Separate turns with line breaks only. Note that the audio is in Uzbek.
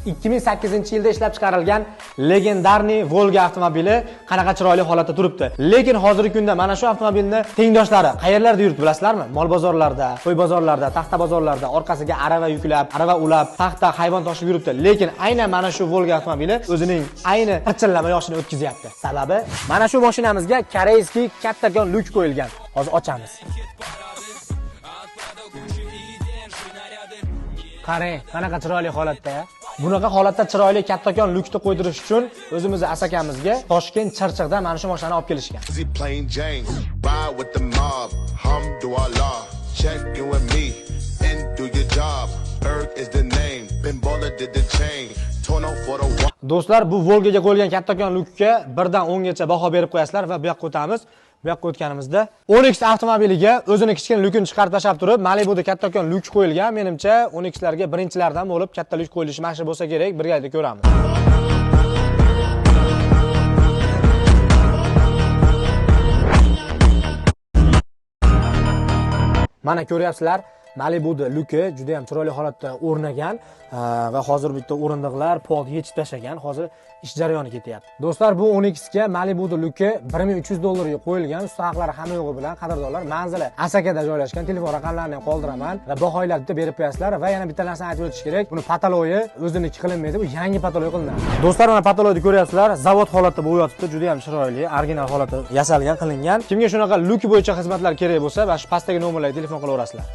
2008-yilda ishlab chiqarilgan legendarniy Volga avtomobili qanaqa chiroyli holatda turibdi. Lekin hozirgi kunda mana shu avtomobilni tengdoshlari qayerlarda yuribdi bilasizlarmi? Mol bozorlarda, qo'y bozorlarda, taxta bozorlarda orqasiga arava yuklab, arava ulab, taxta hayvon toshib yuribdi. Lekin aynan mana shu Volga avtomobili o'zining ayni qirchillama yoshini o'tkazyapti. Sababi mana shu mashinamizga koreyskiy kattakon lyuk qo'yilgan. Hozir ochamiz. Qarang, qanaqa chiroyli holatda. Bunaqa holatda chiroyli kattakon lyukni qo'ydirish uchun o'zimizning asakamizga Toshkent Chirchiqdan mana shu mashinani olib kelishgan. Do'stlar, bu Volgaga qo'yilgan kattakon lyukka 1 dan 10 gacha baho berib qo'yasizlar va bu yoqqa o'tamiz. Bu yoqqa o'tganimizda Onyx avtomobiliga o'zini kichkina lyukini chiqarib tashlab turib, Malibuda kattakon lyuk qo'yilgan. Menimcha Onyxlarga birinchilardan bo'lib katta lyuk qo'yilishi mashq bo'lsa kerak. Birgalikda ko'ramiz. Mana ko'ryapsizlar, Malibuda lyuki juda ham chiroyli holatda o'rnagan va hozir bitta o'rindiqlar pod yechib tashlagan. Hozir ish jarayoni ketyapti. Do'stlar, bu Onyx ga Malibuda lyuki $1300 qo'yilgan. Usta haqlari hamma yo'g'i bilan qadrdonlar. Manzili Asakada joylashgan. Telefon raqamlarini ham qoldiraman va baholarni berib qo'yasizlar va yana bitta narsani aytib o'tish kerak. Buni patoloyi o'ziniki qilinmaydi, bu yangi patologiya qilinadi. Do'stlar, mana patoloyni ko'ryapsizlar. Zavod holatda bo'lib yotibdi, juda ham chiroyli, original holatda yasalgan, qilingan. Kimga shunaqa lyuk bo'yicha xizmatlar kerak bo'lsa, va shu pastdagi nomerlarga telefon qilaverasizlar.